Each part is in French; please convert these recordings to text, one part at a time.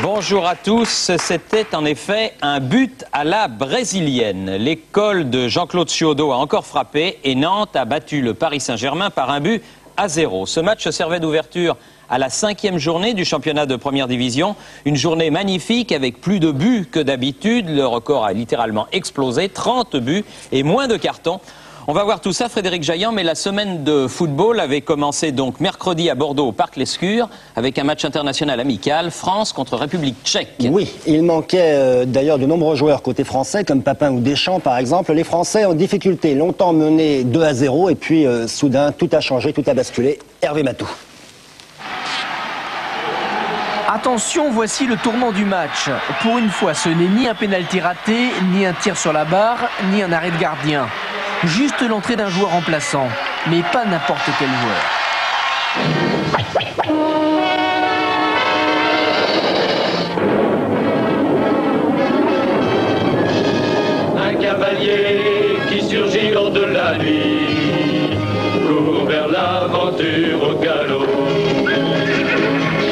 Bonjour à tous. C'était en effet un but à la brésilienne. L'école de Jean-Claude Chiodo a encore frappé et Nantes a battu le Paris Saint-Germain par 1-0. Ce match servait d'ouverture à la 5e journée du championnat de première division. Une journée magnifique avec plus de buts que d'habitude. Le record a littéralement explosé, 30 buts et moins de cartons. On va voir tout ça, Frédéric Jaillant, mais la semaine de football avait commencé donc mercredi à Bordeaux au Parc Lescure avec un match international amical, France contre République tchèque. Oui, il manquait d'ailleurs de nombreux joueurs côté français, comme Papin ou Deschamps par exemple. Les Français en difficulté, longtemps menés 2-0 et puis soudain tout a changé, tout a basculé. Hervé Matou. Attention, voici le tournant du match. Pour une fois, ce n'est ni un pénalty raté, ni un tir sur la barre, ni un arrêt de gardien. Juste l'entrée d'un joueur remplaçant, mais pas n'importe quel joueur. Un cavalier qui surgit lors de la nuit court vers l'aventure au galop.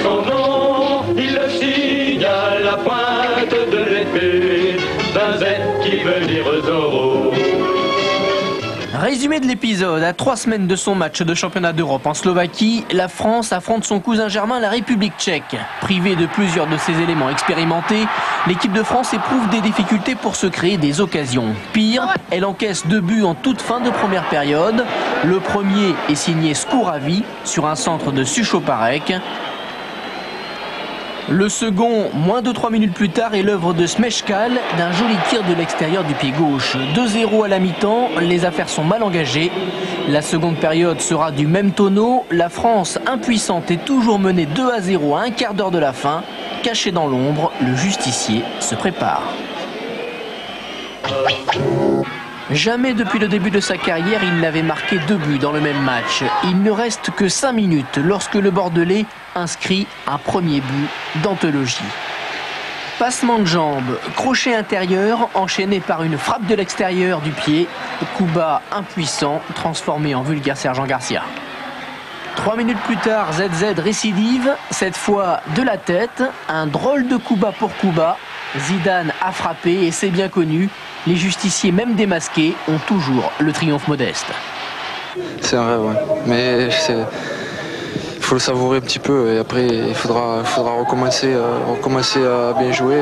Son nom, il le signe à la pointe de l'épée d'un Z qui veut dire Zorro. Résumé de l'épisode, à 3 semaines de son match de championnat d'Europe en Slovaquie, la France affronte son cousin germain, la République tchèque. Privée de plusieurs de ses éléments expérimentés, l'équipe de France éprouve des difficultés pour se créer des occasions. Pire, elle encaisse 2 buts en toute fin de première période. Le premier est signé Skouravi sur un centre de Suchoparek. Le second, moins de 3 minutes plus tard, est l'œuvre de Smechkal d'un joli tir de l'extérieur du pied gauche. 2-0 à la mi-temps, les affaires sont mal engagées. La seconde période sera du même tonneau. La France, impuissante, est toujours menée 2-0 à un quart d'heure de la fin. Caché dans l'ombre, le justicier se prépare. Jamais depuis le début de sa carrière, il n'avait marqué 2 buts dans le même match. Il ne reste que 5 minutes lorsque le Bordelais inscrit un premier but d'anthologie. Passement de jambe, crochet intérieur, enchaîné par une frappe de l'extérieur du pied. Coup bas impuissant, transformé en vulgaire Sergent Garcia. 3 minutes plus tard, ZZ récidive, cette fois de la tête. Un drôle de coup bas pour coup bas. Zidane a frappé et c'est bien connu. Les justiciers, même démasqués, ont toujours le triomphe modeste. C'est un rêve, ouais. Mais il faut le savourer un petit peu et après il faudra recommencer à bien jouer.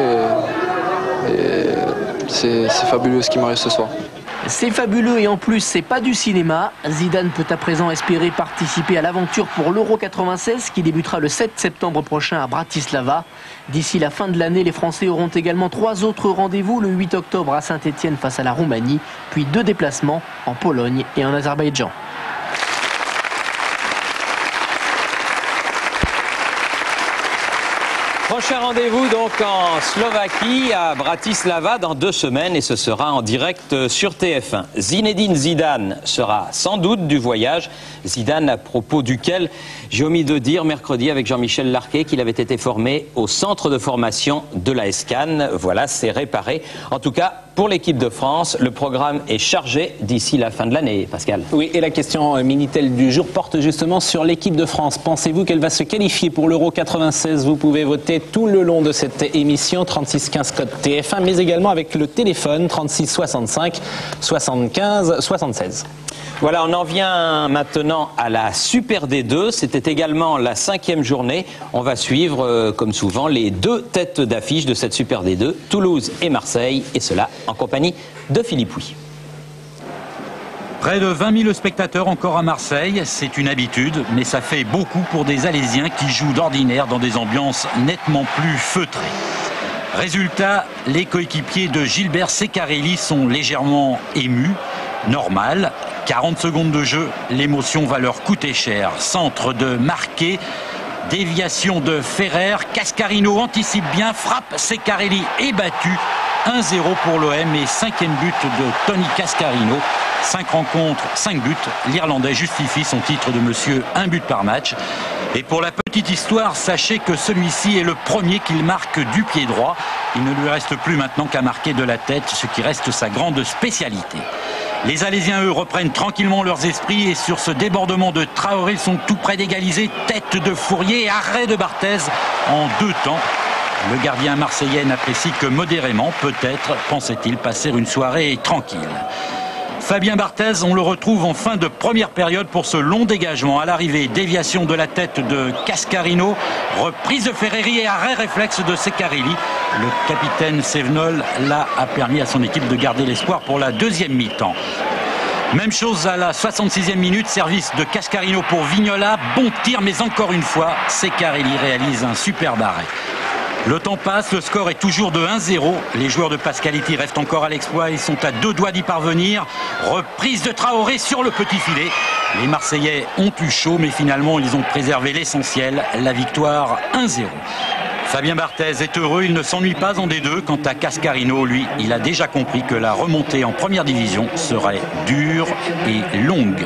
Et c'est fabuleux ce qui m'arrive ce soir. C'est fabuleux et en plus c'est pas du cinéma. Zidane peut à présent espérer participer à l'aventure pour l'Euro 96 qui débutera le 7 septembre prochain à Bratislava. D'ici la fin de l'année, les Français auront également 3 autres rendez-vous, le 8 octobre à Saint-Étienne face à la Roumanie, puis 2 déplacements en Pologne et en Azerbaïdjan. Prochain rendez-vous donc en Slovaquie, à Bratislava, dans 2 semaines et ce sera en direct sur TF1. Zinedine Zidane sera sans doute du voyage. Zidane à propos duquel j'ai omis de dire mercredi avec Jean-Michel Larquet qu'il avait été formé au centre de formation de la Cannes. Voilà, c'est réparé. En tout cas, pour l'équipe de France, le programme est chargé d'ici la fin de l'année, Pascal. Oui, et la question Minitel du jour porte justement sur l'équipe de France. Pensez-vous qu'elle va se qualifier pour l'Euro 96? Vous pouvez voter tout le long de cette émission, 3615 code TF1, mais également avec le téléphone 36 65 75 76. Voilà, on en vient maintenant à la Super D2. C'était également la 5e journée. On va suivre, comme souvent, les 2 têtes d'affiche de cette Super D2, Toulouse et Marseille, et cela en compagnie de Philippe Huy. Près de 20 000 spectateurs encore à Marseille, c'est une habitude, mais ça fait beaucoup pour des Alésiens qui jouent d'ordinaire dans des ambiances nettement plus feutrées. Résultat, les coéquipiers de Gilbert Ceccarelli sont légèrement émus. Normal, 40 secondes de jeu, l'émotion va leur coûter cher. Centre de Marquet, déviation de Ferrer, Cascarino anticipe bien, frappe, Ceccarelli est battu. 1-0 pour l'OM et 5e but de Tony Cascarino. 5 rencontres, 5 buts. L'Irlandais justifie son titre de monsieur 1 but par match. Et pour la petite histoire, sachez que celui-ci est le premier qu'il marque du pied droit. Il ne lui reste plus maintenant qu'à marquer de la tête, ce qui reste sa grande spécialité. Les Alésiens, eux, reprennent tranquillement leurs esprits et sur ce débordement de Traoré, ils sont tout près d'égaliser. Tête de Fourier et arrêt de Barthez en 2 temps. Le gardien marseillais n'apprécie que modérément, peut-être pensait-il passer une soirée tranquille. Fabien Barthez, on le retrouve en fin de première période pour ce long dégagement. À l'arrivée, déviation de la tête de Cascarino, reprise de Ferreri et arrêt réflexe de Secarilli. Le capitaine Sévenol, là, a permis à son équipe de garder l'espoir pour la deuxième mi-temps. Même chose à la 66e minute, service de Cascarino pour Vignola. Bon tir, mais encore une fois, Secarilli réalise un superbe arrêt. Le temps passe, le score est toujours de 1-0. Les joueurs de Pascaletti restent encore à l'exploit, ils sont à 2 doigts d'y parvenir. Reprise de Traoré sur le petit filet. Les Marseillais ont eu chaud, mais finalement ils ont préservé l'essentiel, la victoire 1-0. Fabien Barthez est heureux, il ne s'ennuie pas en D2. Quant à Cascarino, lui, il a déjà compris que la remontée en première division serait dure et longue.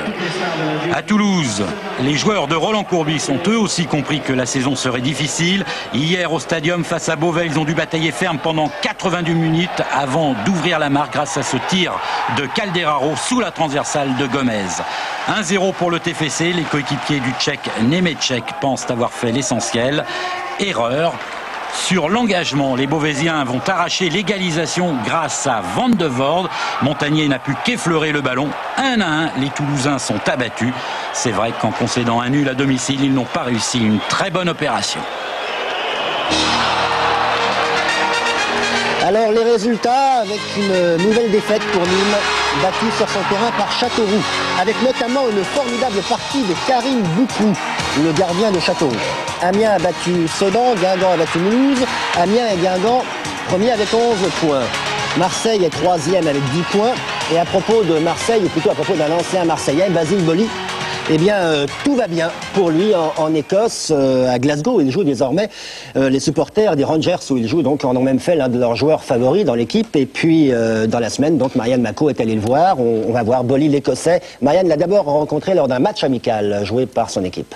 À Toulouse, les joueurs de Roland Courbis ont eux aussi compris que la saison serait difficile. Hier au stadium face à Beauvais, ils ont dû batailler ferme pendant 82 minutes avant d'ouvrir la marque grâce à ce tir de Calderaro sous la transversale de Gomez. 1-0 pour le TFC, les coéquipiers du Tchèque Nemetchek pensent avoir fait l'essentiel. Erreur. Sur l'engagement, les Beauvaisiens vont arracher l'égalisation grâce à Van de Voorde. Montagnier n'a pu qu'effleurer le ballon. 1-1, les Toulousains sont abattus. C'est vrai qu'en concédant un nul à domicile, ils n'ont pas réussi une très bonne opération. Alors les résultats, avec une nouvelle défaite pour Nîmes, battu sur son terrain par Châteauroux, avec notamment une formidable partie de Karim Boukou, le gardien de Châteauroux. Amiens a battu Sedan, Guingamp a battu Mulhouse, Amiens et Guingamp premier avec 11 points. Marseille est 3e avec 10 points. Et à propos de Marseille, ou plutôt à propos d'un ancien Marseillais, Basile Boli, eh bien, tout va bien pour lui en Écosse, à Glasgow. Il joue désormais les supporters des Rangers, où il joue, donc en ont même fait l'un de leurs joueurs favoris dans l'équipe. Et puis, dans la semaine, donc Marianne Mako est allée le voir. On va voir Boli, l'Écossais. Marianne l'a d'abord rencontré lors d'un match amical joué par son équipe.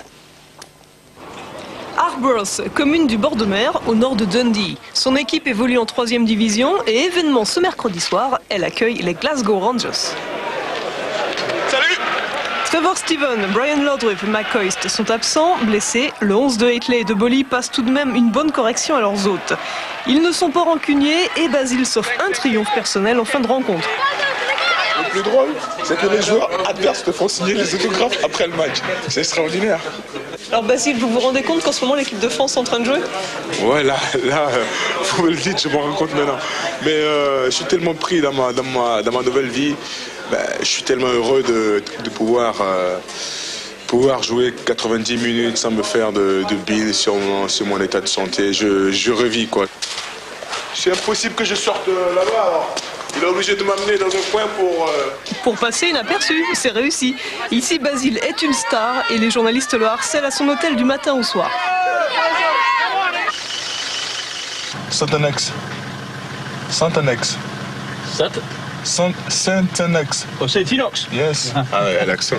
Arbroath, commune du bord de mer, au nord de Dundee. Son équipe évolue en 3e division et événement ce mercredi soir, elle accueille les Glasgow Rangers. Salut! Trevor Steven, Brian Lodwith et McCoist sont absents, blessés. Le 11 de Haitley et de Boli passe tout de même une bonne correction à leurs hôtes. Ils ne sont pas rancuniers et Basile s'offre un triomphe personnel en fin de rencontre. Le plus drôle, c'est que les joueurs adverses te font signer les autographes après le match. C'est extraordinaire. Alors Basile, vous vous rendez compte qu'en ce moment l'équipe de France est en train de jouer? Ouais, là, vous me le dites, je m'en rends compte maintenant. Mais je suis tellement pris dans ma nouvelle vie. Je suis tellement heureux de pouvoir jouer 90 minutes sans me faire de billes sur mon état de santé. Je revis, quoi. C'est impossible que je sorte là-bas, alors. Il est obligé de m'amener dans un coin pour passer inaperçu, c'est réussi. Ici, Basile est une star et les journalistes le harcèlent à son hôtel du matin au soir. Saint-Anex. Saint-Anex. Saint-Anex. Oh, Saint-Inox. Yes. Ah ouais, l'accent.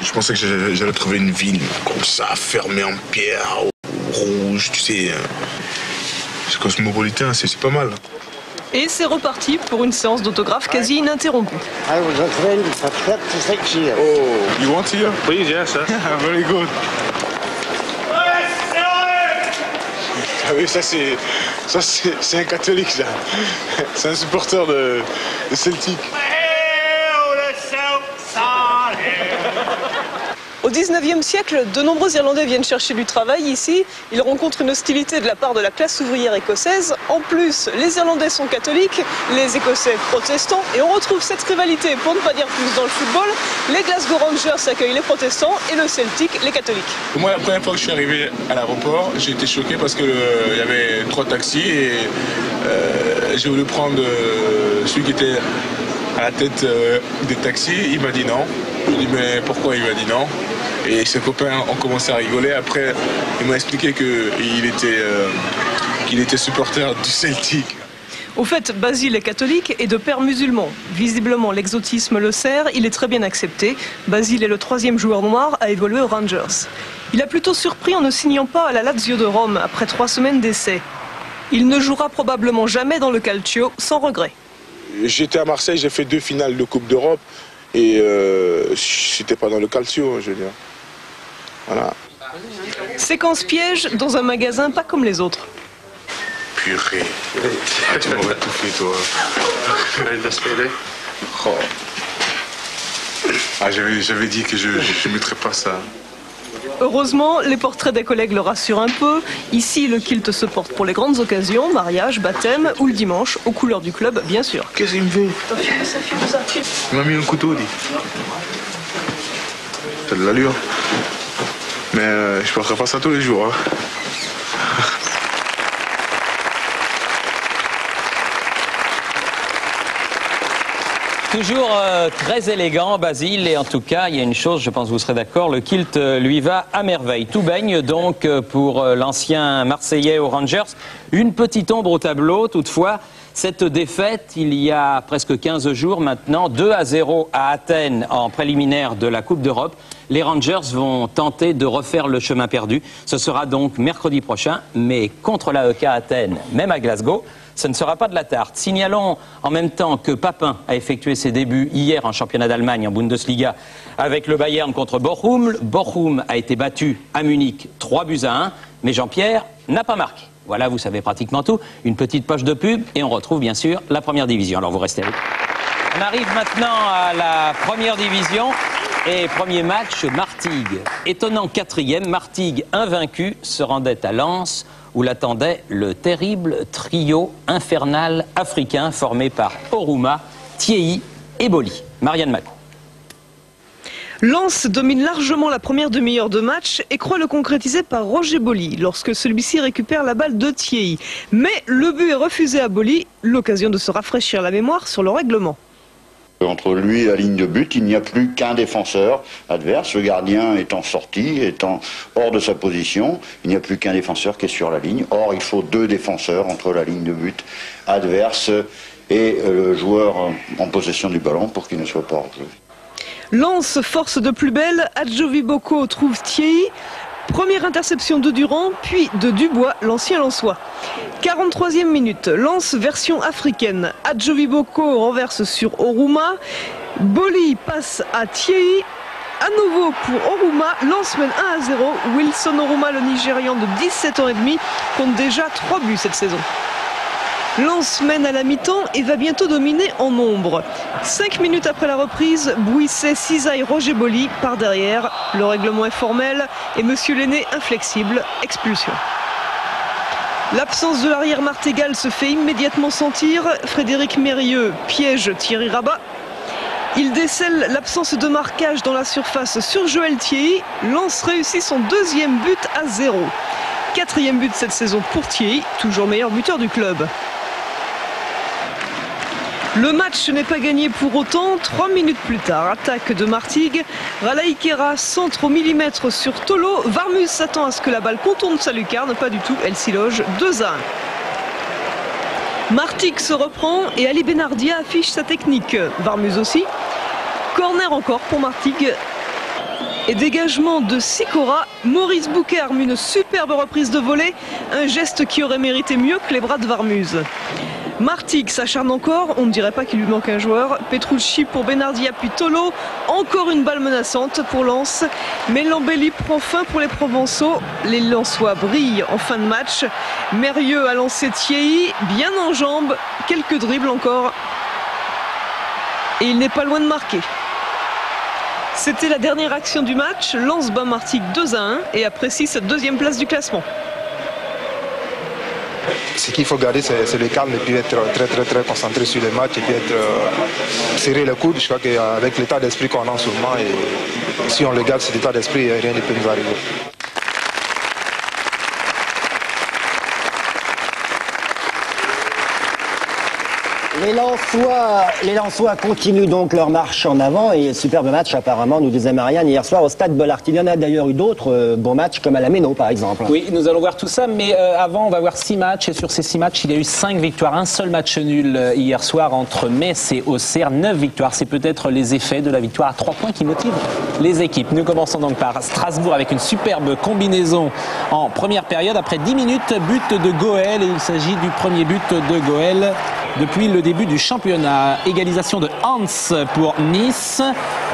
Je pensais que j'allais trouver une ville comme ça, fermée en pierre, rouge, tu sais. C'est cosmopolitain, c'est pas mal. Et c'est reparti pour une séance d'autographes quasi ininterrompue. Oh, you want to hear? Please, yes, sir. Very good. Ah oui, ça c'est un catholique, ça. C'est un supporter de Celtic. Au 19e siècle, de nombreux Irlandais viennent chercher du travail ici. Ils rencontrent une hostilité de la part de la classe ouvrière écossaise. En plus, les Irlandais sont catholiques, les Écossais protestants. Et on retrouve cette rivalité, pour ne pas dire plus, dans le football. Les Glasgow Rangers accueillent les protestants et le Celtic, les catholiques. Moi, la première fois que je suis arrivé à l'aéroport, j'ai été choqué parce qu'il y avait 3 taxis et j'ai voulu prendre celui qui était à la tête des taxis. Il m'a dit non. Je lui ai dit mais pourquoi? Il m'a dit non. Et ses copains ont commencé à rigoler. Après, il m'a expliqué qu'il était supporter du Celtic. Au fait, Basile est catholique et de père musulman. Visiblement, l'exotisme le sert, il est très bien accepté. Basile est le 3e joueur noir à évoluer aux Rangers. Il a plutôt surpris en ne signant pas à la Lazio de Rome après 3 semaines d'essai. Il ne jouera probablement jamais dans le Calcio sans regret. j'étais à Marseille, j'ai fait 2 finales de Coupe d'Europe et c'était pas dans le calcio, je veux dire. Voilà. Séquence piège dans un magasin pas comme les autres. Purée, tu m'aurais tout fait, toi. Oh. Ah, j'avais dit que je ne mettrais pas ça. Heureusement, les portraits des collègues le rassurent un peu. Ici, le kilt se porte pour les grandes occasions, mariage, baptême ou le dimanche, aux couleurs du club, bien sûr. Qu'est-ce qu'il me fait? Il m'a mis un couteau, dit. T'as de l'allure. Mais je porterai pas ça tous les jours. Hein. Toujours très élégant, Basile, et en tout cas, il y a une chose, je pense que vous serez d'accord, le kilt lui va à merveille. Tout baigne donc pour l'ancien Marseillais aux Rangers. Une petite ombre au tableau, toutefois, cette défaite, il y a presque 15 jours maintenant, 2-0 à Athènes en préliminaire de la Coupe d'Europe. Les Rangers vont tenter de refaire le chemin perdu. Ce sera donc mercredi prochain, mais contre l'AEK Athènes, même à Glasgow, ce ne sera pas de la tarte. Signalons en même temps que Papin a effectué ses débuts hier en championnat d'Allemagne, en Bundesliga, avec le Bayern contre Bochum. Bochum a été battu à Munich 3-1, mais Jean-Pierre n'a pas marqué. Voilà, vous savez pratiquement tout. Une petite poche de pub et on retrouve bien sûr la première division. Alors vous restez avec. On arrive maintenant à la première division et premier match, Martigues. Étonnant 4e, Martigues invaincu se rendait à Lens où l'attendait le terrible trio infernal africain formé par Oruma, Thiehi et Boli. Marianne Mac. Lens domine largement la première demi-heure de match et croit le concrétiser par Roger Boli lorsque celui-ci récupère la balle de Thiehi. Mais le but est refusé à Boli, l'occasion de se rafraîchir la mémoire sur le règlement. Entre lui et la ligne de but, il n'y a plus qu'un défenseur adverse. Le gardien étant sorti, étant hors de sa position, il n'y a plus qu'un défenseur qui est sur la ligne. Or, il faut 2 défenseurs entre la ligne de but adverse et le joueur en possession du ballon pour qu'il ne soit pas hors jeu. Lens force de plus belle, Adjovi Boko trouve Thiehi. Première interception de Durand, puis de Dubois, l'ancien Lensois. 43e minute, Lens version africaine. Adjovi Boko renverse sur Oruma. Boli passe à Thiehi. À nouveau pour Oruma, Lens mène 1-0. Wilson Oruma, le Nigérian de 17 ans et demi, compte déjà 3 buts cette saison. Lens mène à la mi-temps et va bientôt dominer en nombre. 5 minutes après la reprise, Bouisset cisaille Roger Boli par derrière. Le règlement est formel et Monsieur Lenné inflexible, expulsion. L'absence de l'arrière martégal se fait immédiatement sentir. Frédéric Mérieux piège Thierry Rabat. Il décèle l'absence de marquage dans la surface sur Joël Thiehi. Lens réussit son 2e but à 0. 4e but cette saison pour Thiehi, toujours meilleur buteur du club. Le match n'est pas gagné pour autant. 3 minutes plus tard, attaque de Martigues. Ralaïkera centre au millimètre sur Tolo. Varmus s'attend à ce que la balle contourne sa lucarne. Pas du tout, elle s'y loge 2-1. Martigues se reprend et Ali Benardia affiche sa technique. Varmus aussi. Corner encore pour Martigues. Et dégagement de Sikora. Maurice Bouquet arme une superbe reprise de volée. Un geste qui aurait mérité mieux que les bras de Varmus. Martigues s'acharne encore, on ne dirait pas qu'il lui manque un joueur. Petrucci pour Benardia puis Tolo. Encore une balle menaçante pour Lens. Mais l'embellie prend fin pour les Provençaux. Les Lensois brillent en fin de match. Mérieux a lancé Thiehi, bien en jambes. Quelques dribbles encore. Et il n'est pas loin de marquer. C'était la dernière action du match. Lens bat Martigues 2-1 et apprécie sa 2e place du classement. Ce qu'il faut garder, c'est le calme et puis être très concentré sur les matchs et puis serrer le coude. Je crois qu'avec l'état d'esprit qu'on a en ce moment, et si on le garde cet état d'esprit, rien ne peut nous arriver. Les Lensois continuent donc leur marche en avant et superbe match apparemment, nous disait Marianne hier soir au stade Bollaert. Il y en a d'ailleurs eu d'autres bons matchs comme à la Méno par exemple. Oui, nous allons voir tout ça, mais avant on va voir 6 matchs et sur ces 6 matchs il y a eu 5 victoires, un seul match nul hier soir entre Metz et Auxerre, 9 victoires. C'est peut-être les effets de la victoire à 3 points qui motivent les équipes. Nous commençons donc par Strasbourg avec une superbe combinaison en première période. Après 10 minutes, but de Goël et il s'agit du premier but de Goël depuis le début du championnat. Égalisation de Hans pour Nice.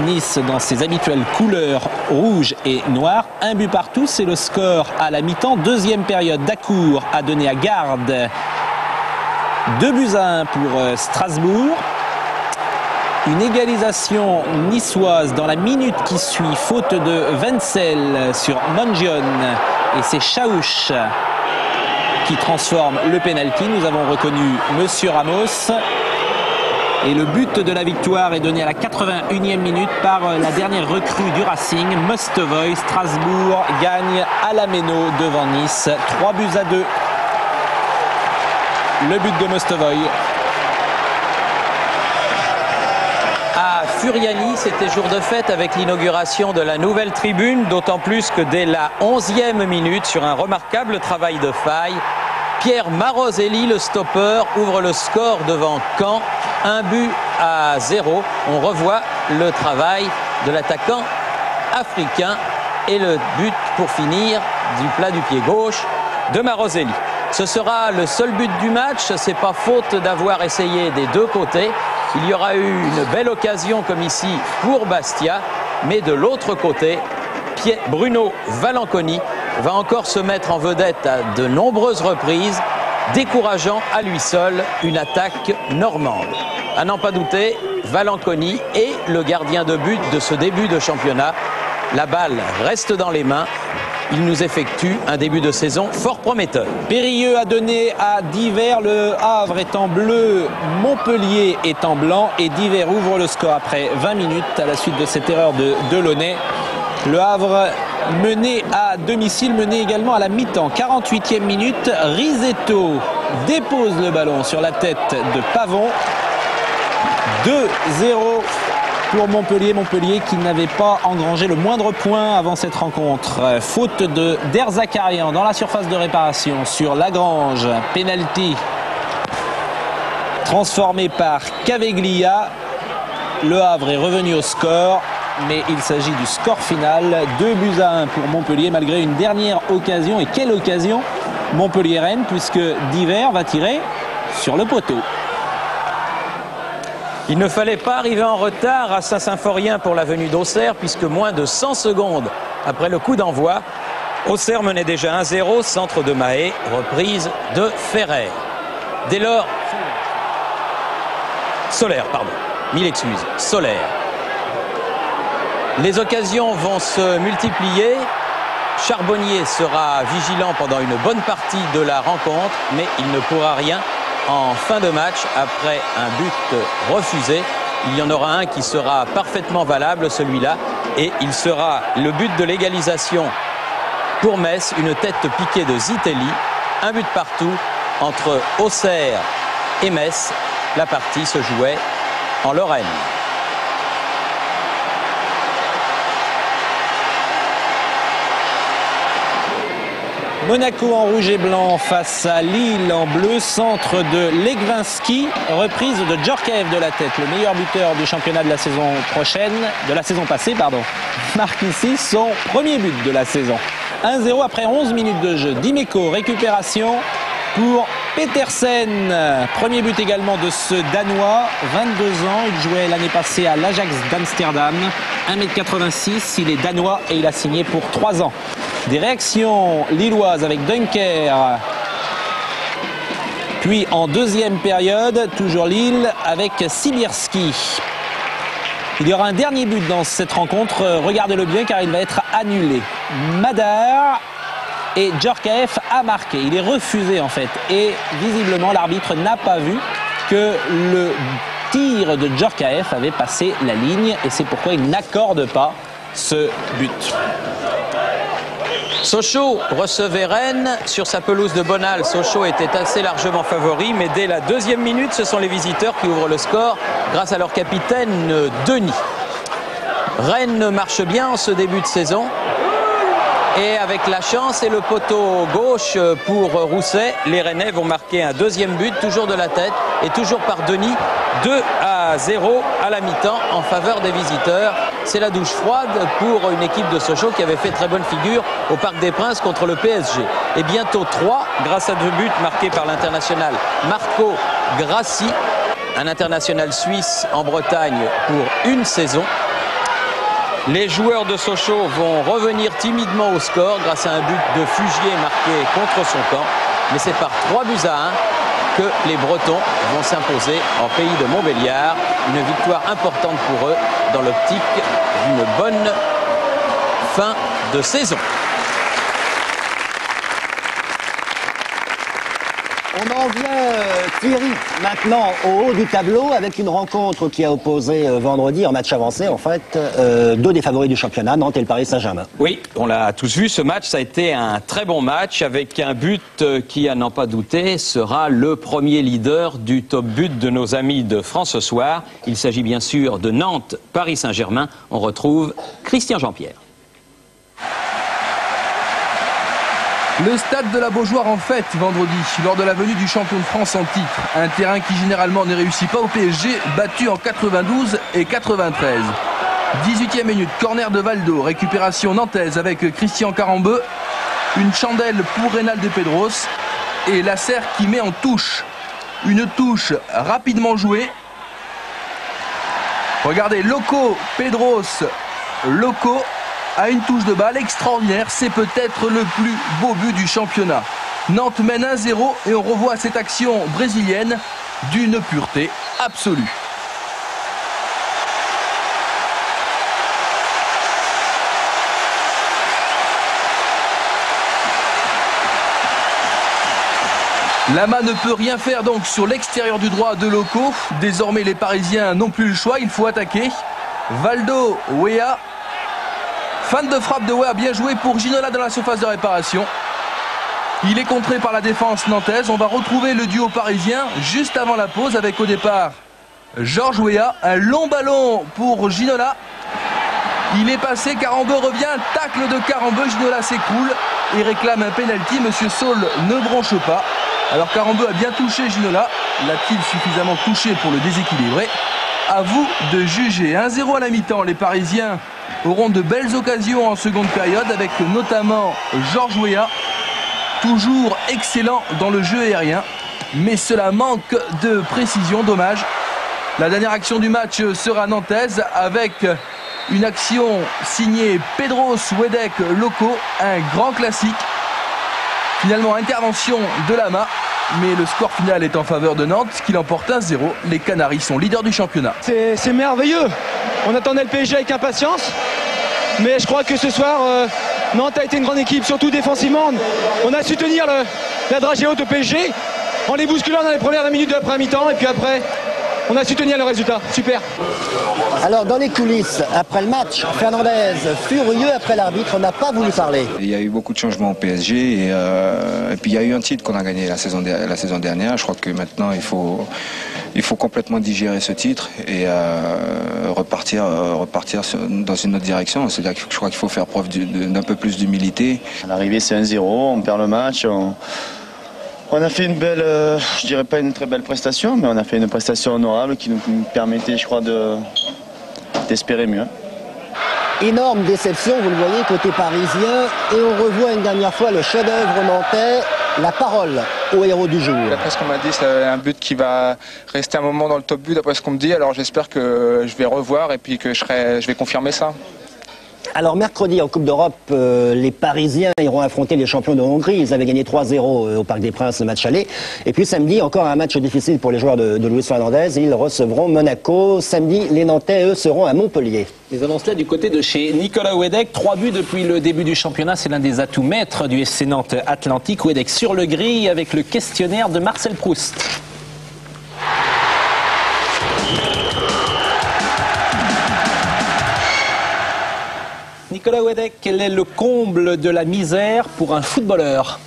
Nice dans ses habituelles couleurs rouge et noir. Un but partout, c'est le score à la mi-temps. Deuxième période, Dacour a donné à Garde 2-1 pour Strasbourg. Une égalisation niçoise dans la minute qui suit, faute de Wenzel sur Mongion, et c'est Chaouch qui transforme le penalty. Nous avons reconnu Monsieur Ramos et le but de la victoire est donné à la 81e minute par la dernière recrue du Racing, Mostovoy. Strasbourg gagne à la Méno devant Nice, 3-2. Le but de Mostovoy. À Furiani, c'était jour de fête avec l'inauguration de la nouvelle tribune, d'autant plus que dès la 11e minute, sur un remarquable travail de faille, Pierre Maroselli, le stopper, ouvre le score devant Caen, 1-0. On revoit le travail de l'attaquant africain et le but pour finir du plat du pied gauche de Maroselli. Ce sera le seul but du match, c'est pas faute d'avoir essayé des deux côtés. Il y aura eu une belle occasion comme ici pour Bastia, mais de l'autre côté, Bruno Valanconi va encore se mettre en vedette à de nombreuses reprises, décourageant à lui seul une attaque normande. À n'en pas douter, Valanconi est le gardien de but de ce début de championnat. La balle reste dans les mains. Il nous effectue un début de saison fort prometteur. Périlleux a donné à Divers, le Havre est en bleu, Montpellier est en blanc et Divers ouvre le score après 20 minutes à la suite de cette erreur de Delaunay. Le Havre mené à domicile, mené également à la mi-temps. 48e minute, Risetto dépose le ballon sur la tête de Pavon. 2-0 pour Montpellier. Montpellier qui n'avait pas engrangé le moindre point avant cette rencontre. Faute de Derzakarian dans la surface de réparation sur Lagrange. Penalty transformé par Caveglia. Le Havre est revenu au score, mais il s'agit du score final. 2-1 pour Montpellier malgré une dernière occasion. Et quelle occasion Montpellier-Rennes, puisque Divers va tirer sur le poteau. Il ne fallait pas arriver en retard à Saint-Symphorien pour la venue d'Auxerre, puisque moins de 100 secondes après le coup d'envoi, Auxerre menait déjà 1-0, centre de Mahé, reprise de Ferrer. Dès lors, Solaire, Les occasions vont se multiplier. Charbonnier sera vigilant pendant une bonne partie de la rencontre, mais il ne pourra rien en fin de match. Après un but refusé, il y en aura un qui sera parfaitement valable, celui-là, et il sera le but de l'égalisation pour Metz, une tête piquée de Zitelli. Un but partout entre Auxerre et Metz. La partie se jouait en Lorraine. Monaco en rouge et blanc face à Lille en bleu, centre de Legwinski, reprise de Djorkaeff de la tête, le meilleur buteur du championnat de la saison passée, marque ici son premier but de la saison. 1-0 après 11 minutes de jeu. Dimeco, récupération pour Petersen. Premier but également de ce Danois, 22 ans, il jouait l'année passée à l'Ajax d'Amsterdam, 1m86, il est danois et il a signé pour 3 ans. Des réactions lilloises avec Dunker. Puis en deuxième période, toujours Lille avec Sibierski. Il y aura un dernier but dans cette rencontre, regardez-le bien car il va être annulé. Madar et Djorkaeff a marqué, il est refusé en fait. Et visiblement l'arbitre n'a pas vu que le tir de Djorkaeff avait passé la ligne et c'est pourquoi il n'accorde pas ce but. Sochaux recevait Rennes sur sa pelouse de Bonal. Sochaux était assez largement favori, mais dès la deuxième minute, ce sont les visiteurs qui ouvrent le score grâce à leur capitaine Denis. Rennes marche bien en ce début de saison. Et avec la chance et le poteau gauche pour Rousset, les Rennais vont marquer un deuxième but, toujours de la tête et toujours par Denis. 2-0 à la mi-temps en faveur des visiteurs. C'est la douche froide pour une équipe de Sochaux qui avait fait très bonne figure au Parc des Princes contre le PSG. Et bientôt 3 grâce à 2 buts marqués par l'international Marco Grassi, un international suisse en Bretagne pour une saison. Les joueurs de Sochaux vont revenir timidement au score grâce à un but de Fugier marqué contre son camp. Mais c'est par 3 buts à 1 que les Bretons vont s'imposer en pays de Montbéliard. Une victoire importante pour eux dans l'optique d'une bonne fin de saison. On en vient, Thierry, maintenant au haut du tableau avec une rencontre qui a opposé vendredi en match avancé, en fait, 2 des favoris du championnat, Nantes et le Paris Saint-Germain. Oui, on l'a tous vu, ce match, ça a été un très bon match avec un but qui, à n'en pas douter, sera le premier leader du top but de nos amis de France ce soir. Il s'agit bien sûr de Nantes-Paris Saint-Germain. On retrouve Christian Jean-Pierre. Le stade de la Beaujoire en fête vendredi lors de la venue du champion de France en titre. Un terrain qui généralement ne réussit pas au PSG, battu en 92 et 93. 18e minute, corner de Valdo, récupération nantaise avec Christian Carambeu. Une chandelle pour Reynald de Pedros et Lasserre qui met en touche. Une touche rapidement jouée. Regardez, Loco, Pedros, Loco à une touche de balle extraordinaire, c'est peut-être le plus beau but du championnat. Nantes mène 1-0 et on revoit cette action brésilienne d'une pureté absolue. Lama ne peut rien faire donc sur l'extérieur du droit de Loco. Désormais les Parisiens n'ont plus le choix, il faut attaquer. Valdo, Wea. Fan de frappe de Wea, bien joué pour Ginola dans la surface de réparation. Il est contré par la défense nantaise. On va retrouver le duo parisien juste avant la pause avec au départ Georges Wea. Un long ballon pour Ginola. Il est passé, Carambeu revient, tacle de Carambeu, Ginola s'écroule et réclame un pénalty. Monsieur Saul ne bronche pas. Alors Carambeu a bien touché Ginola. L'a-t-il suffisamment touché pour le déséquilibrer? À vous de juger. 1-0 à la mi-temps. Les Parisiens auront de belles occasions en seconde période avec notamment Georges Wea, toujours excellent dans le jeu aérien, mais cela manque de précision, dommage. La dernière action du match sera nantaise avec une action signée Pedros, Wedek, Loco, un grand classique. Finalement, intervention de Lama, mais le score final est en faveur de Nantes qui l'emporte 1-0. Les Canaries sont leaders du championnat. C'est merveilleux. On attendait le PSG avec impatience, mais je crois que ce soir, Nantes a été une grande équipe, surtout défensivement. On a su tenir la dragée haute au PSG en les bousculant dans les premières 20 minutes de la première mi-temps, et puis après, on a su tenir le résultat. Super. Alors, dans les coulisses, après le match, Fernandez, furieux après l'arbitre, n'a pas voulu parler. Il y a eu beaucoup de changements au PSG et puis il y a eu un titre qu'on a gagné la saison dernière. Je crois que maintenant, il faut complètement digérer ce titre et repartir dans une autre direction. C'est-à-dire que je crois qu'il faut faire preuve d'un peu plus d'humilité. À l'arrivée, c'est 1-0, on perd le match. On a fait une belle, je dirais pas une très belle prestation, mais on a fait une prestation honorable qui nous permettait, je crois, d'espérer mieux. Énorme déception, vous le voyez, côté parisien, et on revoit une dernière fois le chef-d'œuvre nantais, la parole au héros du jour. D'après ce qu'on m'a dit, c'est un but qui va rester un moment dans le top but, d'après ce qu'on me dit, alors j'espère que je vais revoir et puis que je vais confirmer ça. Alors mercredi en Coupe d'Europe, les Parisiens iront affronter les champions de Hongrie. Ils avaient gagné 3-0 au Parc des Princes, le match aller. Et puis samedi, encore un match difficile pour les joueurs de Luis Fernandez. Ils recevront Monaco. Samedi, les Nantais, eux, seront à Montpellier. Les avancent là du côté de chez Nicolas Wedek. 3 buts depuis le début du championnat. C'est l'un des atouts maîtres du FC Nantes Atlantique. Wedek sur le gris avec le questionnaire de Marcel Proust. Nicolas Wedek, quel est le comble de la misère pour un footballeur?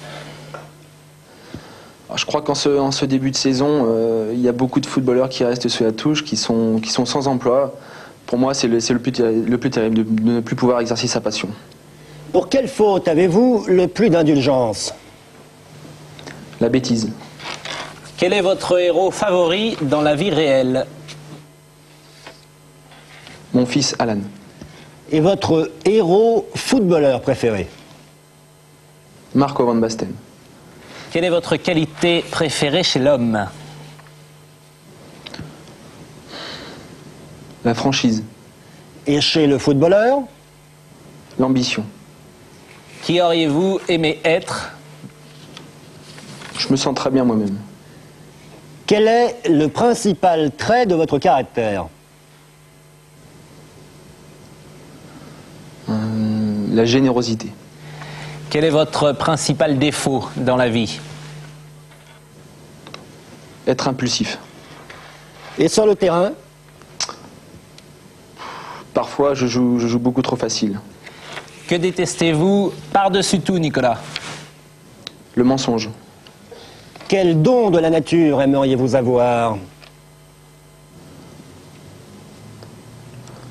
Je crois qu'en ce début de saison, il y a beaucoup de footballeurs qui restent sous la touche, qui sont sans emploi. Pour moi, c'est le plus terrible de ne plus pouvoir exercer sa passion. Pour quelle faute avez-vous le plus d'indulgence? La bêtise. Quel est votre héros favori dans la vie réelle? Mon fils Alan. Et votre héros footballeur préféré? Marco Van Basten. Quelle est votre qualité préférée chez l'homme? La franchise. Et chez le footballeur? L'ambition. Qui auriez-vous aimé être? Je me sens très bien moi-même. Quel est le principal trait de votre caractère? La générosité. Quel est votre principal défaut dans la vie? Être impulsif. Et sur le terrain? Parfois, je joue beaucoup trop facile. Que détestez-vous par-dessus tout, Nicolas? Le mensonge. Quel don de la nature aimeriez-vous avoir?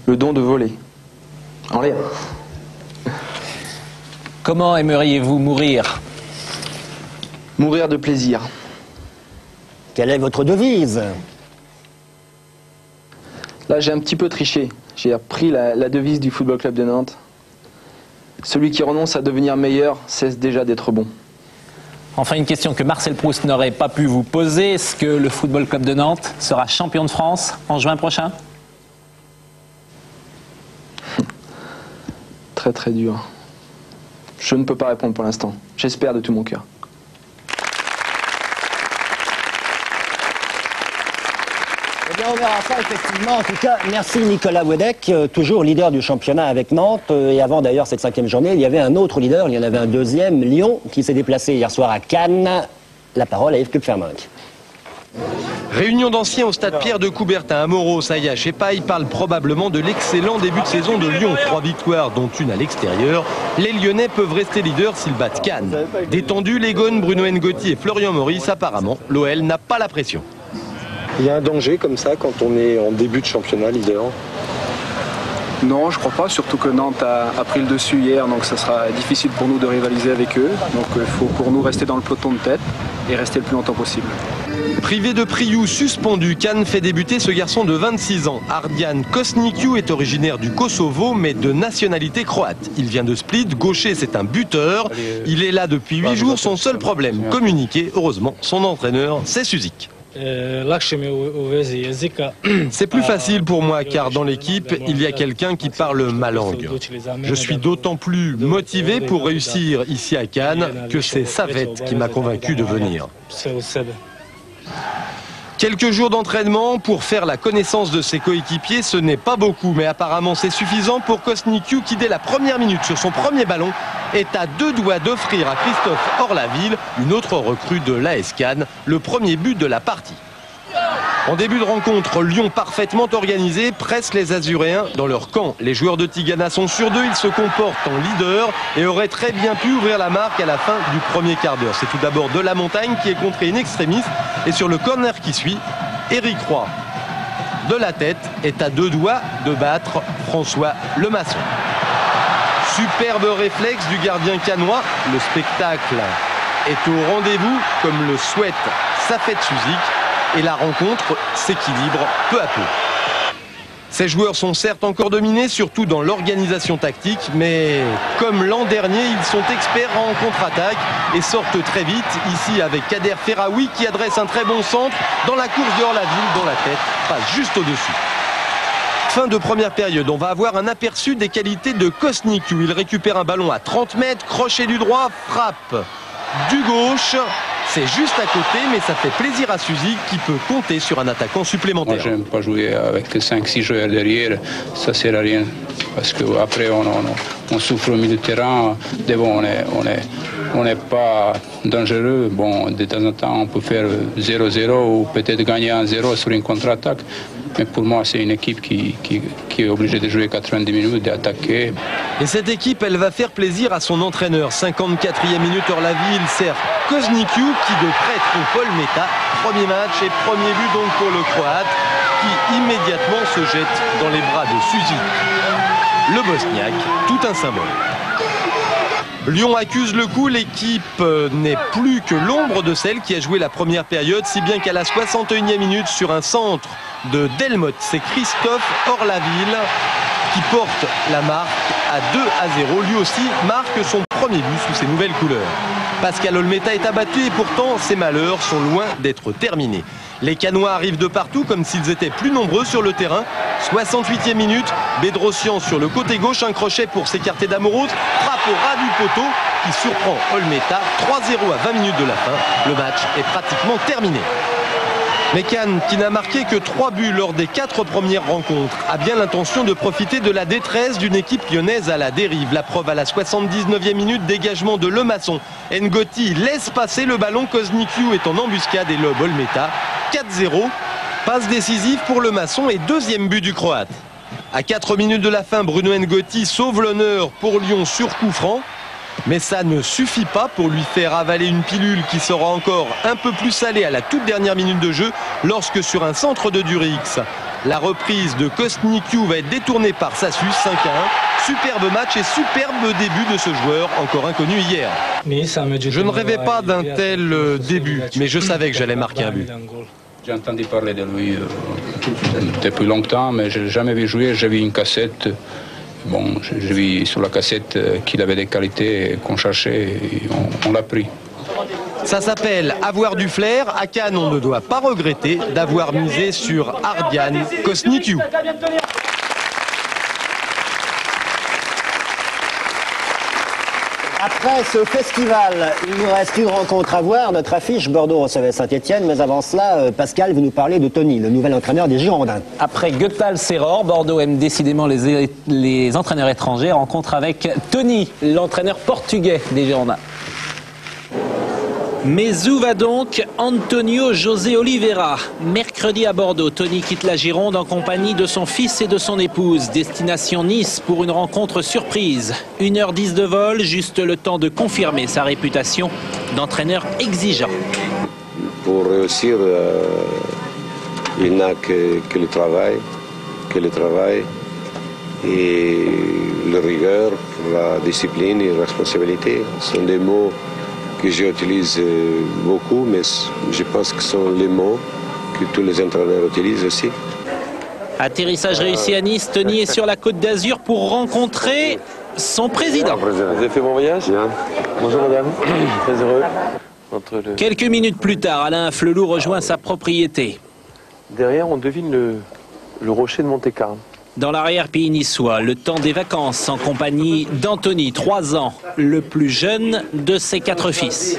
Le don de voler. En l'air. Comment aimeriez-vous mourir? Mourir de plaisir. Quelle est votre devise? Là, j'ai un petit peu triché. J'ai appris la devise du Football Club de Nantes. Celui qui renonce à devenir meilleur cesse déjà d'être bon. Enfin, une question que Marcel Proust n'aurait pas pu vous poser. Est-ce que le Football Club de Nantes sera champion de France en juin prochain? Très très dur. Je ne peux pas répondre pour l'instant. J'espère de tout mon cœur. Eh bien, on verra ça effectivement. En tout cas, merci Nicolas Wedek, toujours leader du championnat avec Nantes. Et avant d'ailleurs cette 5e journée, il y avait un autre leader, il y en avait un deuxième, Lyon, qui s'est déplacé hier soir à Cannes. La parole à Yves Kupferminck. Réunion d'anciens au stade Pierre de Coubertin à Moreau, Sayache et Paille parlent probablement de l'excellent début de saison de Lyon. 3 victoires, dont une à l'extérieur. Les Lyonnais peuvent rester leaders s'ils battent Cannes. Détendus, les Gones, Bruno Ngotti et Florian Maurice, apparemment, l'OL n'a pas la pression. Il y a un danger comme ça quand on est en début de championnat leader? Non, je crois pas, surtout que Nantes a pris le dessus hier, donc ça sera difficile pour nous de rivaliser avec eux. Donc il faut pour nous rester dans le peloton de tête et rester le plus longtemps possible. Privé de Priou, suspendu, Cannes fait débuter ce garçon de 26 ans. Ardian Kosnikiu est originaire du Kosovo, mais de nationalité croate. Il vient de Split, gaucher, c'est un buteur. Il est là depuis 8 jours, son seul problème, communiquer. Heureusement, son entraîneur, c'est Suzik. C'est plus facile pour moi car dans l'équipe, il y a quelqu'un qui parle ma langue. Je suis d'autant plus motivé pour réussir ici à Cannes que c'est Savette qui m'a convaincu de venir. Quelques jours d'entraînement pour faire la connaissance de ses coéquipiers, ce n'est pas beaucoup, mais apparemment c'est suffisant pour Kosnikiu qui dès la première minute sur son premier ballon est à 2 doigts d'offrir à Christophe Orlaville, une autre recrue de l'AS Cannes, le premier but de la partie. En début de rencontre, Lyon parfaitement organisé presse les Azuréens dans leur camp. Les joueurs de Tigana sont sur d'eux, ils se comportent en leader et auraient très bien pu ouvrir la marque à la fin du premier quart d'heure. C'est tout d'abord De La Montagne qui est contré in extremis et sur le corner qui suit, Éric Roy de la tête est à 2 doigts de battre François Lemasson. Superbe réflexe du gardien cannois, le spectacle est au rendez-vous comme le souhaite Safet Suzik. Et la rencontre s'équilibre peu à peu. Ces joueurs sont certes encore dominés, surtout dans l'organisation tactique, mais comme l'an dernier, ils sont experts en contre-attaque et sortent très vite, ici avec Kader Ferraoui qui adresse un très bon centre dans la course de Orlaville, dont la tête passe juste au-dessus. Fin de première période, on va avoir un aperçu des qualités de Kosnikiu. Il récupère un ballon à 30 mètres, crochet du droit, frappe du gauche. C'est juste à côté, mais ça fait plaisir à Suzy qui peut compter sur un attaquant supplémentaire. Moi, j'aime pas jouer avec 5-6 joueurs derrière, ça sert à rien. Parce qu'après, on souffre au milieu de terrain. Bon, on n'est pas dangereux. Bon, de temps en temps, on peut faire 0-0 ou peut-être gagner 1-0 sur une contre-attaque. Mais pour moi, c'est une équipe qui est obligée de jouer 90 minutes, d'attaquer. Et cette équipe, elle va faire plaisir à son entraîneur. 54e minute, Orlaville sert Kosnikiu qui de près trompe Paul Meta. Premier match et premier but donc pour le Croate qui immédiatement se jette dans les bras de Suzy. Le Bosniaque, tout un symbole. Lyon accuse le coup, l'équipe n'est plus que l'ombre de celle qui a joué la première période, si bien qu'à la 61e minute sur un centre de Delmotte, c'est Christophe Orlaville qui porte la marque à 2-0. Lui aussi marque son premier but sous ses nouvelles couleurs. Pascal Olmeta est abattu et pourtant ses malheurs sont loin d'être terminés. Les Canois arrivent de partout comme s'ils étaient plus nombreux sur le terrain. 68e minute, Bedrosian sur le côté gauche, un crochet pour s'écarter d'Amorouz, frappe au ras du poteau qui surprend Olmeta. 3-0 à 20 minutes de la fin. Le match est pratiquement terminé. Mais Cannes, qui n'a marqué que 3 buts lors des 4 premières rencontres, a bien l'intention de profiter de la détresse d'une équipe lyonnaise à la dérive. La preuve à la 79e minute, dégagement de Lemasson. Ngoti laisse passer le ballon, Koznikiu est en embuscade et lobe Olmeta. 4-0, passe décisive pour Lemasson et deuxième but du Croate. À 4 minutes de la fin, Bruno Ngoti sauve l'honneur pour Lyon sur coup franc. Mais ça ne suffit pas pour lui faire avaler une pilule qui sera encore un peu plus salée à la toute dernière minute de jeu lorsque sur un centre de Durix, la reprise de Koznikiu va être détournée par Sassus, 5-1. Superbe match et superbe début de ce joueur encore inconnu hier. Je ne rêvais pas d'un tel début, mais je savais que j'allais marquer un but. J'ai entendu parler de lui depuis longtemps, mais je n'ai jamais vu jouer. J'ai vu une cassette. Bon, j'ai vu sur la cassette qu'il avait des qualités qu'on cherchait et on l'a pris. Ça s'appelle avoir du flair. À Cannes, on ne doit pas regretter d'avoir misé sur Ardian Koznikiu. Après ce festival, il nous reste une rencontre à voir. Notre affiche, Bordeaux recevait Saint-Etienne. Mais avant cela, Pascal, vous nous parlez de Tony, le nouvel entraîneur des Girondins. Après Goethals-Serror, Bordeaux aime décidément les entraîneurs étrangers. Rencontre avec Tony, l'entraîneur portugais des Girondins. Mais où va donc Antonio José Oliveira? Mercredi à Bordeaux, Tony quitte la Gironde en compagnie de son fils et de son épouse. Destination Nice pour une rencontre surprise. 1h10 de vol, juste le temps de confirmer sa réputation d'entraîneur exigeant. Pour réussir, il n'a que le travail, et la rigueur, la discipline et la responsabilité. Ce sont des mots que j'utilise beaucoup, mais je pense que ce sont les mots que tous les entraîneurs utilisent aussi. Atterrissage réussi à Nice, Tony est sur la Côte d'Azur pour rencontrer son président. Vous avez fait bon voyage? Bien. Bonjour madame, très heureux. Quelques minutes plus tard, Alain Flelou rejoint sa propriété. Derrière, on devine le rocher de Monte-Carlo. Dans l'arrière-pays niçois, le temps des vacances en compagnie d'Anthony, 3 ans, le plus jeune de ses 4 fils.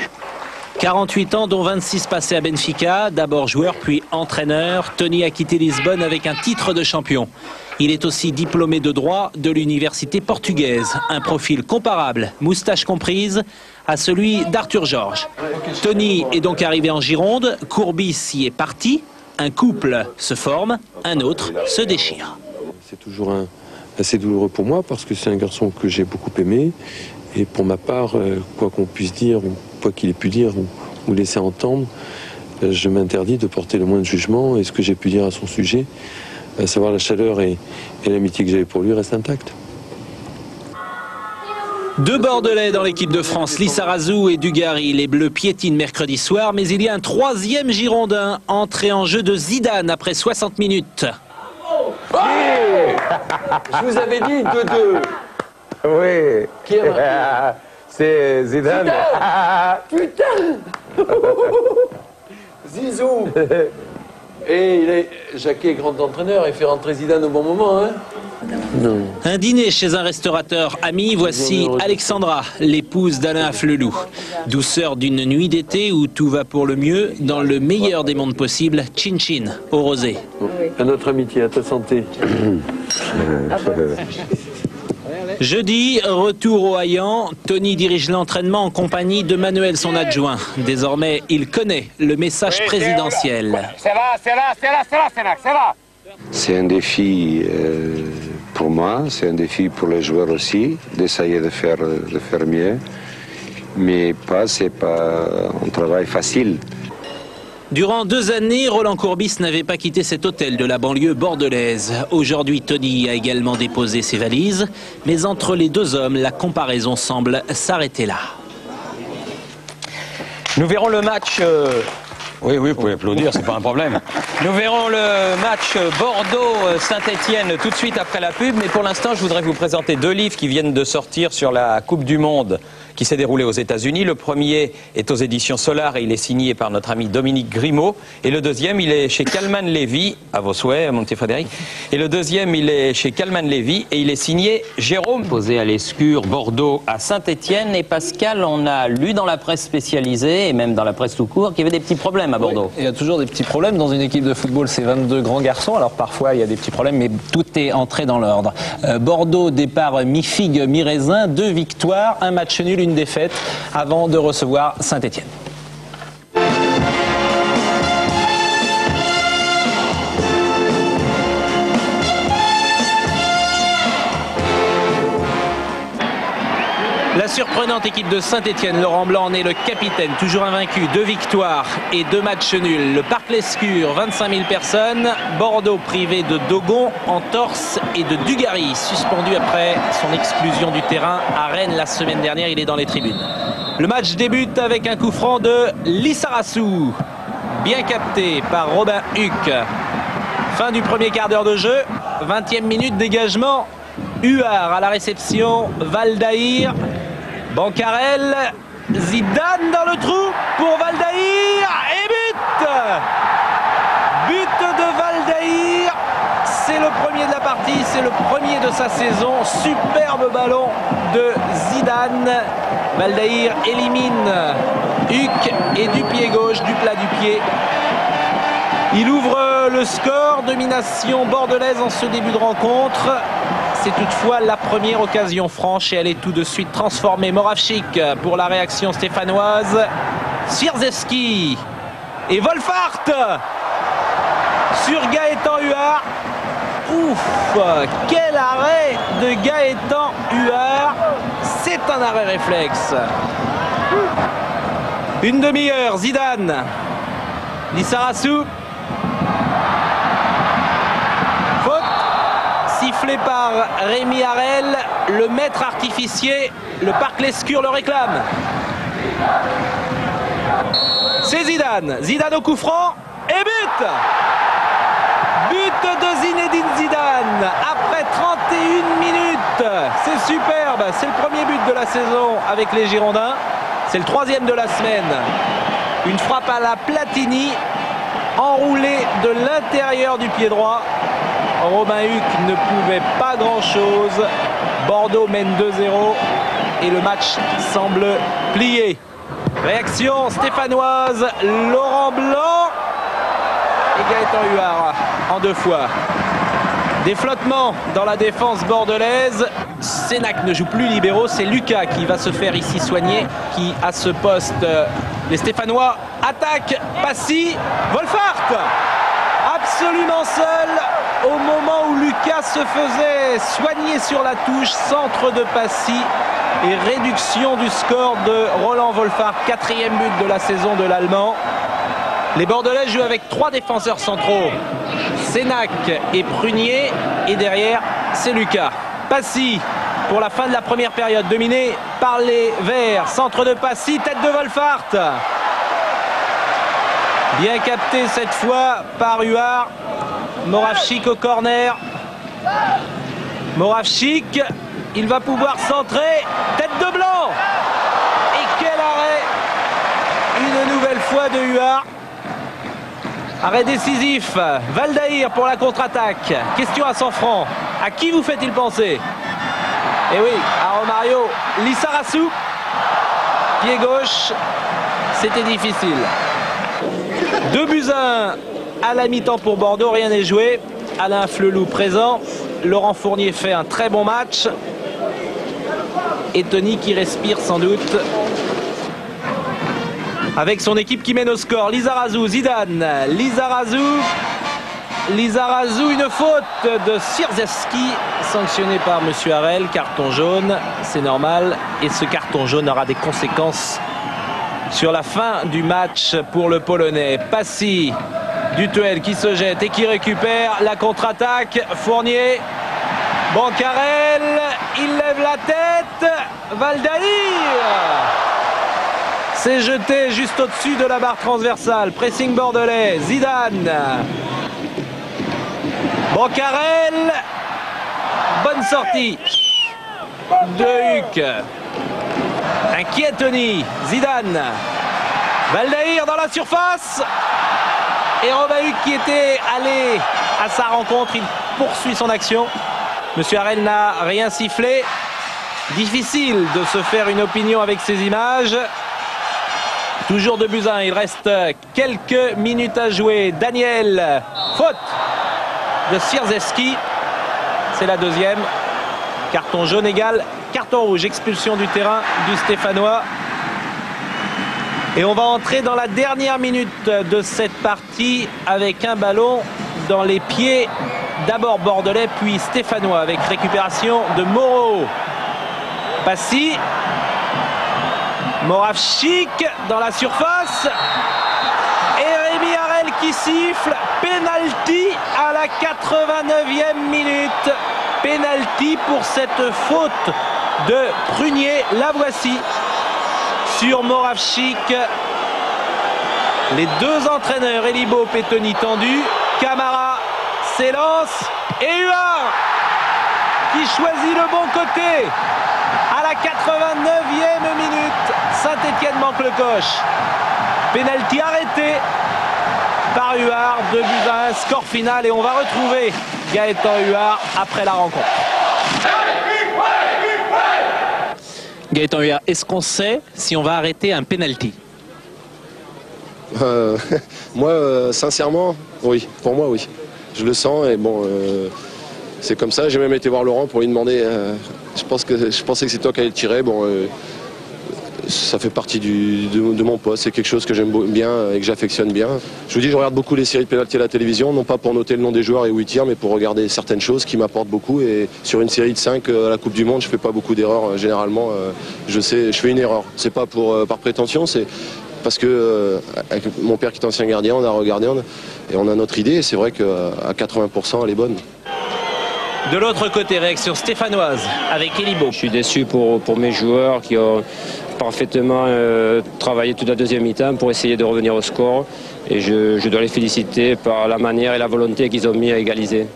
48 ans, dont 26 passés à Benfica, d'abord joueur puis entraîneur. Tony a quitté Lisbonne avec un titre de champion. Il est aussi diplômé de droit de l'université portugaise. Un profil comparable, moustache comprise, à celui d'Arthur Georges. Tony est donc arrivé en Gironde, Courbis y est parti, un couple se forme, un autre se déchire. C'est toujours assez douloureux pour moi parce que c'est un garçon que j'ai beaucoup aimé. Et pour ma part, quoi qu'on puisse dire, ou quoi qu'il ait pu dire ou laisser entendre, je m'interdis de porter le moins de jugement. Et ce que j'ai pu dire à son sujet, à savoir la chaleur et l'amitié que j'avais pour lui, reste intacte. 2 Bordelais dans l'équipe de France, Lissarazu et Dugarry. Les Bleus piétinent mercredi soir, mais il y a un 3e Girondin, entré en jeu de Zidane après 60 minutes. Je vous avais dit 2-2. Oui. Qui a marqué? C'est Zidane. Putain. Zizou. Et Jacquet est grand entraîneur, il fait rentrer Zidane au bon moment, hein? Non. Un dîner chez un restaurateur ami, voici Alexandra, l'épouse d'Alain Afflelou. Douceur d'une nuit d'été où tout va pour le mieux, dans le meilleur des mondes possibles, chin-chin, au rosé. À notre amitié, à ta santé. Jeudi, retour au Haillan. Tony dirige l'entraînement en compagnie de Manuel, son adjoint. Désormais, il connaît le message présidentiel. C'est un défi pour moi, c'est un défi pour les joueurs aussi, d'essayer de faire mieux. Mais c'est pas un travail facile. Durant 2 années, Roland Courbis n'avait pas quitté cet hôtel de la banlieue bordelaise. Aujourd'hui, Tony a également déposé ses valises. Mais entre les 2 hommes, la comparaison semble s'arrêter là. Nous verrons le match... Oui, vous pouvez applaudir, c'est pas un problème. Nous verrons le match Bordeaux-Saint-Etienne tout de suite après la pub. Mais pour l'instant, je voudrais vous présenter 2 livres qui viennent de sortir sur la Coupe du Monde qui s'est déroulé aux États-Unis. Le premier est aux éditions Solar et il est signé par notre ami Dominique Grimaud. Et le deuxième, il est chez Calman Lévy, à vos souhaits, mon petit Frédéric. Et le deuxième, il est chez Calman Lévy et il est signé Jérôme. Posé à l'Escure, Bordeaux à Saint-Étienne. Et Pascal, on a lu dans la presse spécialisée et même dans la presse tout court qu'il y avait des petits problèmes à Bordeaux. Oui, il y a toujours des petits problèmes dans une équipe de football. C'est 22 grands garçons. Alors parfois, il y a des petits problèmes, mais tout est entré dans l'ordre. Bordeaux, départ mi-figue, mi-raisin. 2 victoires, 1 match nul, 1 défaite avant de recevoir Saint-Étienne. La surprenante équipe de Saint-Étienne, Laurent Blanc en est le capitaine, toujours invaincu, 2 victoires et 2 matchs nuls. Le Parc Lescure, 25 000 personnes. Bordeaux privé de Dogon, Entorse et de Dugarry, suspendu après son exclusion du terrain à Rennes la semaine dernière. Il est dans les tribunes. Le match débute avec un coup franc de Lissarassou, bien capté par Robin Huck. Fin du premier quart d'heure de jeu, 20e minute, dégagement. Huard à la réception, Valdaïr, Bancarel, Zidane dans le trou pour Valdaïr et but! But de Valdaïr, c'est le premier de la partie, c'est le premier de sa saison. Superbe ballon de Zidane. Valdaïr élimine Huck et du pied gauche, du plat du pied. Il ouvre le score, domination bordelaise en ce début de rencontre. C'est toutefois la première occasion franche et elle est tout de suite transformée. Moravchik pour la réaction stéphanoise. Swirzewski et Wolfhard sur Gaëtan Huard. Ouf, quel arrêt de Gaëtan Huard. C'est un arrêt réflexe. Une demi-heure, Zidane. Lissarassou. Sifflé par Rémi Harel, le maître artificier, le Parc Lescure le réclame. C'est Zidane, Zidane au coup franc et but! But de Zinedine Zidane après 31 minutes. C'est superbe, c'est le premier but de la saison avec les Girondins. C'est le 3e de la semaine. Une frappe à la Platini, enroulée de l'intérieur du pied droit. Robin Huck ne pouvait pas grand-chose. Bordeaux mène 2-0 et le match semble plié. Réaction stéphanoise, Laurent Blanc et Gaëtan Huard en 2 fois. Des flottements dans la défense bordelaise. Sénac ne joue plus libéraux, c'est Lucas qui va se faire ici soigner, qui à ce poste. Les Stéphanois attaquent, Passy, Wolfhard absolument seul au moment où Lucas se faisait soigner sur la touche. Centre de Passy et réduction du score de Roland Wolfhard, 4e but de la saison de l'Allemand. Les Bordelais jouent avec 3 défenseurs centraux, Sénac et Prunier, et derrière c'est Lucas. Passy pour la fin de la première période, dominé par les Verts. Centre de Passy, tête de Wolfhard. Bien capté cette fois par Huard. Moravchik au corner. Moravchik, il va pouvoir centrer. Tête de Blanc. Et quel arrêt! Une nouvelle fois de Huard. Arrêt décisif. Valdaïr pour la contre-attaque. Question à 100 francs. À qui vous fait-il penser? Eh oui, à Romario. Lissarassou. Pied gauche. C'était difficile. 2-1 à la mi-temps pour Bordeaux. Rien n'est joué. Alain Flelou présent. Laurent Fournier fait un très bon match. Et Tony qui respire sans doute. Avec son équipe qui mène au score. Lizarazu, Zidane. Lizarazu, une faute de Swirzewski, sanctionné par Monsieur Harel. Carton jaune, c'est normal. Et ce carton jaune aura des conséquences sur la fin du match pour le Polonais. Passy, Dutuel qui se jette et qui récupère la contre-attaque. Fournier, Bancarel, il lève la tête. Valdaïr s'est jeté juste au-dessus de la barre transversale. Pressing bordelais. Zidane. Bancarel. Bonne sortie de Huck. Inquiet Tony, Zidane. Valdaïr dans la surface. Et Robahuc qui était allé à sa rencontre, il poursuit son action. Monsieur Harel n'a rien sifflé. Difficile de se faire une opinion avec ces images. Toujours 2-1, il reste quelques minutes à jouer. Daniel, faute de Sierzewski. C'est la deuxième. Carton jaune égal, carton rouge, expulsion du terrain du Stéphanois. Et on va entrer dans la dernière minute de cette partie avec un ballon dans les pieds d'abord bordelais puis stéphanois avec récupération de Moreau. Passy. Moravchik dans la surface. Et Rémi Harel qui siffle. Penalty à la 89e minute. Penalty pour cette faute de Prunier. La voici sur Moravchik. Les deux entraîneurs, Elibo, Pétoni tendus. Camara s'élance. Et Huard qui choisit le bon côté. À la 89e minute, Saint-Étienne manque le coche. Penalty arrêté par Huard, 2-1, score final. Et on va retrouver Gaëtan Huard après la rencontre. Gaëtan Huard, est-ce qu'on sait si on va arrêter un penalty? Moi, sincèrement, oui. Pour moi, oui. Je le sens et bon, c'est comme ça. J'ai même été voir Laurent pour lui demander. Je pensais que c'est toi qui allais le tirer. Bon, ça fait partie de mon poste. C'est quelque chose que j'aime bien et que j'affectionne bien. Je vous dis, je regarde beaucoup les séries de pénalty à la télévision, non pas pour noter le nom des joueurs et où ils tirent, mais pour regarder certaines choses qui m'apportent beaucoup. Et sur une série de 5 à la Coupe du Monde, je fais pas beaucoup d'erreurs. Généralement, je fais une erreur. C'est pas par prétention, c'est parce que avec mon père qui est ancien gardien, on a regardé et on a notre idée. Et c'est vrai qu'à 80%, elle est bonne. De l'autre côté, réaction stéphanoise avec Elibo. Je suis déçu pour mes joueurs qui ont parfaitement travaillé toute la deuxième mi-temps pour essayer de revenir au score. Et je dois les féliciter par la manière et la volonté qu'ils ont mis à égaliser.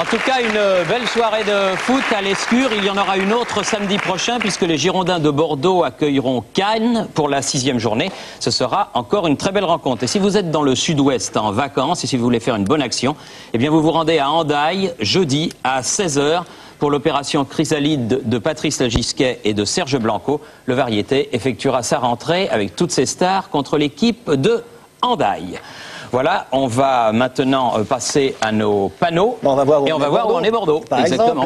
En tout cas, une belle soirée de foot à l'Escure. Il y en aura une autre samedi prochain puisque les Girondins de Bordeaux accueilleront Cannes pour la 6e journée. Ce sera encore une très belle rencontre. Et si vous êtes dans le sud-ouest en vacances et si vous voulez faire une bonne action, eh bien vous vous rendez à Hendaye jeudi à 16h pour l'opération Chrysalide de Patrice Lagisquet et de Serge Blanco. Le Variété effectuera sa rentrée avec toutes ses stars contre l'équipe de Hendaye. Voilà, on va maintenant passer à nos panneaux. Bon, on va voir où où en est Bordeaux. Par exemple,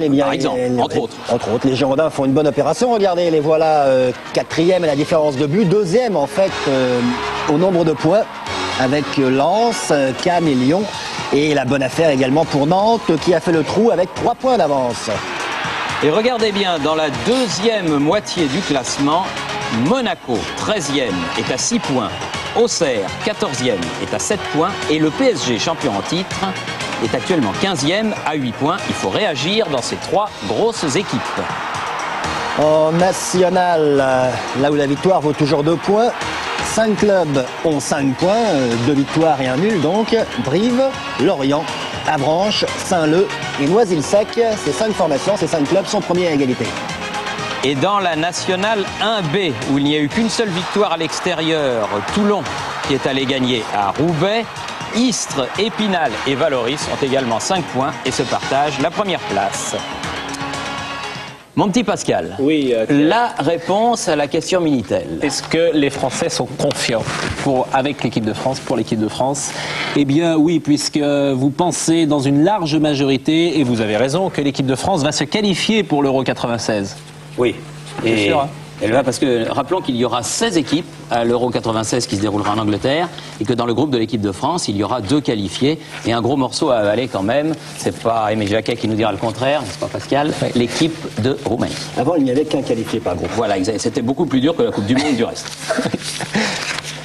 entre autres. Entre autres, les Girondins font une bonne opération. Regardez, les voilà 4e à la différence de but, 2e en fait au nombre de points avec Lens, Cannes et Lyon. Et la bonne affaire également pour Nantes qui a fait le trou avec 3 points d'avance. Et regardez bien, dans la deuxième moitié du classement, Monaco, 13e, est à 6 points. Auxerre, 14e, est à 7 points. Et le PSG, champion en titre, est actuellement 15e à 8 points. Il faut réagir dans ces 3 grosses équipes. En national, là où la victoire vaut toujours 2 points, 5 clubs ont 5 points, 2 victoires et un nul donc. Brive, Lorient, Avranches, Saint-Leu et Noisy-le-Sec. Ces 5 formations, ces 5 clubs sont premiers à égalité. Et dans la nationale 1B, où il n'y a eu qu'une seule victoire à l'extérieur, Toulon qui est allé gagner à Roubaix, Istres, Épinal et Valoris ont également 5 points et se partagent la première place. Mon petit Pascal, oui, la réponse à la question Minitel. Est-ce que les Français sont confiants avec l'équipe de France, pour l'équipe de France? Eh bien oui, puisque vous pensez dans une large majorité, et vous avez raison, que l'équipe de France va se qualifier pour l'Euro 96. Oui, et sûr, hein. Elle va parce que rappelons qu'il y aura 16 équipes à l'Euro 96 qui se déroulera en Angleterre et que dans le groupe de l'équipe de France, il y aura 2 qualifiés et un gros morceau à avaler quand même. C'est pas Aimé Jacquet qui nous dira le contraire, n'est-ce pas Pascal? Oui. L'équipe de Roumanie. Avant, il n'y avait qu'un qualifié par groupe. Voilà, c'était beaucoup plus dur que la Coupe du Monde du reste.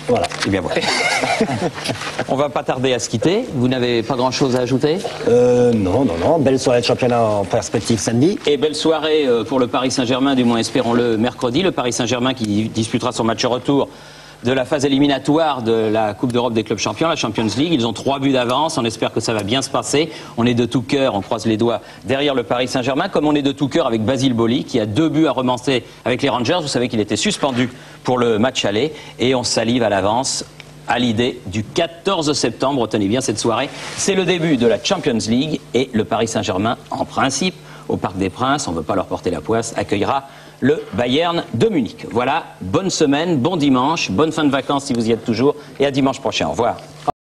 Voilà. Eh bien voilà. On va pas tarder à se quitter. Vous n'avez pas grand-chose à ajouter? Non. Belle soirée de championnat en perspective samedi. Et belle soirée pour le Paris Saint-Germain, du moins espérons-le, mercredi. Le Paris Saint-Germain qui disputera son match retour de la phase éliminatoire de la Coupe d'Europe des clubs champions, la Champions League. Ils ont 3 buts d'avance, on espère que ça va bien se passer. On est de tout cœur, on croise les doigts derrière le Paris Saint-Germain, comme on est de tout cœur avec Basile Boli, qui a 2 buts à remonter avec les Rangers. Vous savez qu'il était suspendu pour le match aller, et on salive à l'avance à l'idée du 14 septembre. Retenez bien cette soirée, c'est le début de la Champions League, et le Paris Saint-Germain, en principe, au Parc des Princes, on ne veut pas leur porter la poisse, accueillera le Bayern de Munich. Voilà, bonne semaine, bon dimanche, bonne fin de vacances si vous y êtes toujours, et à dimanche prochain. Au revoir.